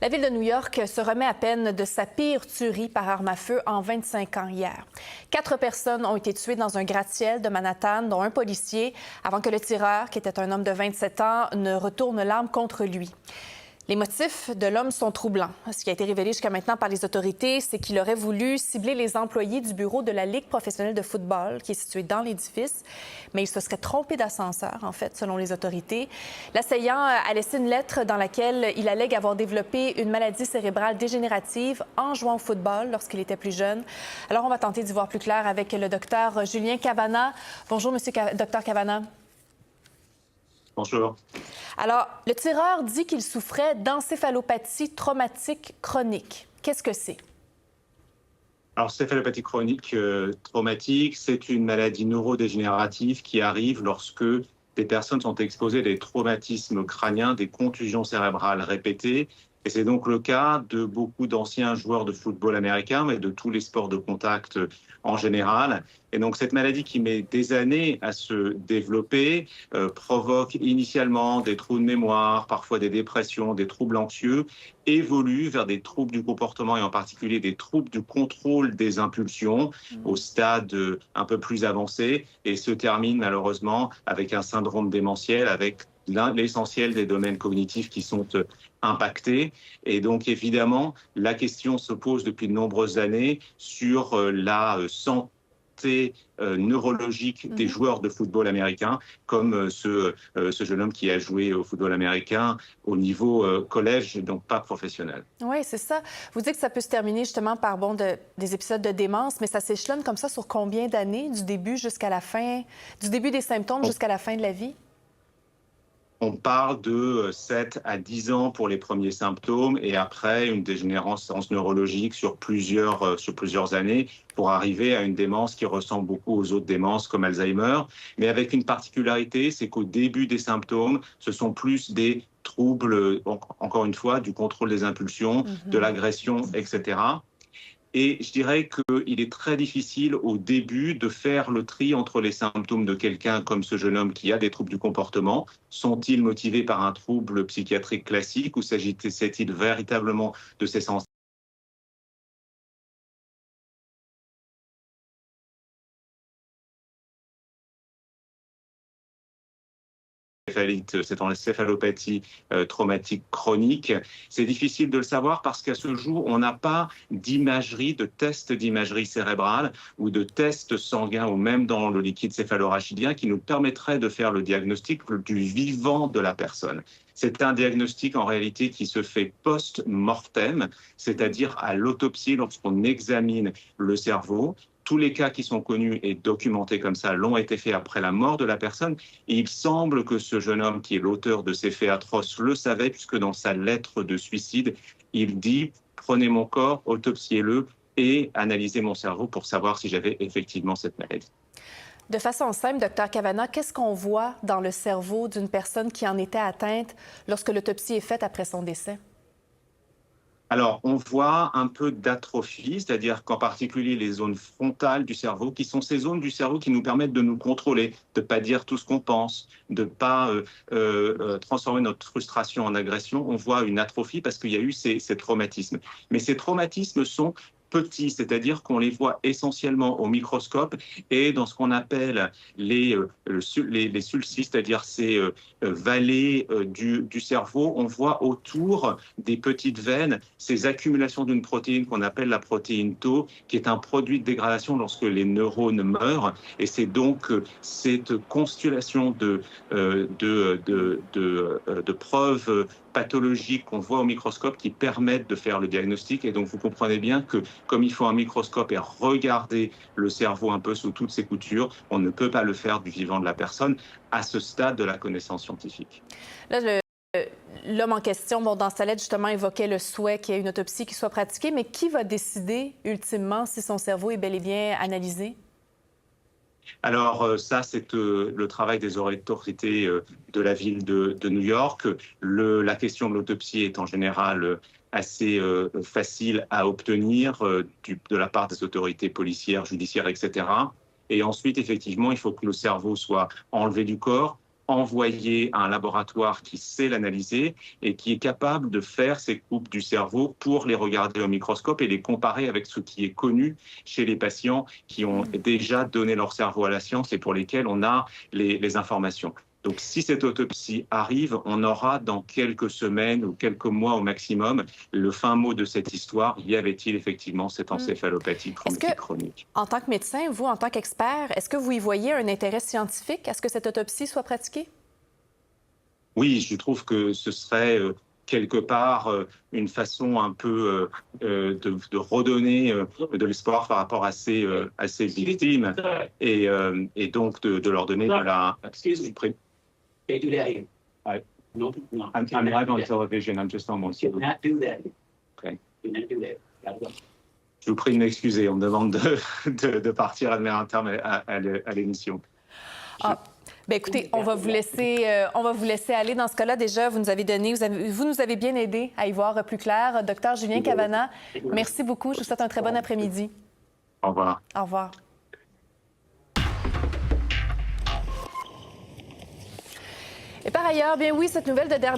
La ville de New York se remet à peine de sa pire tuerie par arme à feu en 25 ans hier. 4 personnes ont été tuées dans un gratte-ciel de Manhattan, dont un policier, avant que le tireur, qui était un homme de 27 ans, ne retourne l'arme contre lui. Les motifs de l'homme sont troublants. Ce qui a été révélé jusqu'à maintenant par les autorités, c'est qu'il aurait voulu cibler les employés du bureau de la Ligue professionnelle de football, qui est située dans l'édifice. Mais il se serait trompé d'ascenseur, en fait, selon les autorités. L'assaillant a laissé une lettre dans laquelle il allègue avoir développé une maladie cérébrale dégénérative en jouant au football lorsqu'il était plus jeune. Alors, on va tenter d'y voir plus clair avec le docteur Julien Cavanagh. Bonjour, monsieur docteur Cavanagh. Bonjour. Alors, le tireur dit qu'il souffrait d'encéphalopathie traumatique chronique. Qu'est-ce que c'est? Alors, céphalopathie chronique traumatique, c'est une maladie neurodégénérative qui arrive lorsque des personnes sont exposées à des traumatismes crâniens, des contusions cérébrales répétées. Et c'est donc le cas de beaucoup d'anciens joueurs de football américains, mais de tous les sports de contact en général. Et donc cette maladie qui met des années à se développer provoque initialement des trous de mémoire, parfois des dépressions, des troubles anxieux, évolue vers des troubles du comportement et en particulier des troubles du contrôle des impulsions au stade un peu plus avancé et se termine malheureusement avec un syndrome démentiel, avec l'essentiel des domaines cognitifs qui sont impactés. Et donc, évidemment, la question se pose depuis de nombreuses années sur la santé neurologique des joueurs de football américains, comme ce jeune homme qui a joué au football américain au niveau collège, donc pas professionnel. Oui, c'est ça. Vous dites que ça peut se terminer justement par des épisodes de démence, mais ça s'échelonne comme ça sur combien d'années, du début jusqu'à la fin, du début des symptômes jusqu'à la fin de la vie? On parle de 7 à 10 ans pour les premiers symptômes et après une dégénérescence neurologique sur plusieurs années pour arriver à une démence qui ressemble beaucoup aux autres démences comme Alzheimer. Mais avec une particularité, c'est qu'au début des symptômes, ce sont plus des troubles, encore une fois, du contrôle des impulsions, de l'agression, etc. Et je dirais qu'il est très difficile au début de faire le tri entre les symptômes de quelqu'un comme ce jeune homme qui a des troubles du comportement. Sont-ils motivés par un trouble psychiatrique classique ou s'agit-il véritablement de ces sensations cette encéphalopathie traumatique chronique. C'est difficile de le savoir parce qu'à ce jour, on n'a pas d'imagerie, de test d'imagerie cérébrale ou de test sanguin ou même dans le liquide céphalorachidien qui nous permettrait de faire le diagnostic du vivant de la personne. C'est un diagnostic en réalité qui se fait post-mortem, c'est-à-dire à l'autopsie lorsqu'on examine le cerveau. Tous les cas qui sont connus et documentés comme ça l'ont été faits après la mort de la personne. Et il semble que ce jeune homme qui est l'auteur de ces faits atroces le savait, puisque dans sa lettre de suicide, il dit « Prenez mon corps, autopsiez-le et analysez mon cerveau pour savoir si j'avais effectivement cette maladie ». De façon simple, docteur Cavanagh, qu'est-ce qu'on voit dans le cerveau d'une personne qui en était atteinte lorsque l'autopsie est faite après son décès? Alors, on voit un peu d'atrophie, c'est-à-dire qu'en particulier les zones frontales du cerveau, qui sont ces zones du cerveau qui nous permettent de nous contrôler, de ne pas dire tout ce qu'on pense, de ne pas transformer notre frustration en agression. On voit une atrophie parce qu'il y a eu ces traumatismes. Mais ces traumatismes sont petits, c'est-à-dire qu'on les voit essentiellement au microscope et dans ce qu'on appelle les sulcis, c'est-à-dire ces vallées du cerveau, on voit autour des petites veines ces accumulations d'une protéine qu'on appelle la protéine Tau, qui est un produit de dégradation lorsque les neurones meurent. Et c'est donc cette constellation de preuves pathologiques qu'on voit au microscope qui permettent de faire le diagnostic. Et donc, vous comprenez bien que comme il faut un microscope et regarder le cerveau un peu sous toutes ses coutures, on ne peut pas le faire du vivant de la personne à ce stade de la connaissance scientifique. Là, l'homme en question, dans sa lettre, justement, évoquait le souhait qu'il y ait une autopsie qui soit pratiquée, mais qui va décider, ultimement, si son cerveau est bel et bien analysé? Alors ça, c'est le travail des autorités de la ville de New York. La question de l'autopsie est en général assez facile à obtenir de la part des autorités policières, judiciaires, etc. Et ensuite, effectivement, il faut que le cerveau soit enlevé du corps, envoyé à un laboratoire qui sait l'analyser et qui est capable de faire ces coupes du cerveau pour les regarder au microscope et les comparer avec ce qui est connu chez les patients qui ont déjà donné leur cerveau à la science et pour lesquels on a les informations. Donc, si cette autopsie arrive, on aura dans quelques semaines ou quelques mois au maximum le fin mot de cette histoire. Y avait-il effectivement cette encéphalopathie chronique? En tant que médecin, vous, en tant qu'expert, est-ce que vous y voyez un intérêt scientifique à ce que cette autopsie soit pratiquée? Oui, je trouve que ce serait quelque part une façon un peu de redonner de l'espoir par rapport à ces victimes et donc de leur donner de la... They do that here. No, I'm live on television. I'm just almost. you cannot do that. Okay. You cannot do that. Gotta go. Je vous prie de m'excuser. On me demande de partir à un terme à l'émission. Bien, écoutez, on va vous laisser aller. Dans ce cas-là, déjà, vous nous avez bien aidé à y voir plus clair. Docteur Julien Cavanagh, merci beaucoup. Je vous souhaite un très bon après-midi. Au revoir. Au revoir. Et par ailleurs, bien oui, cette nouvelle de dernière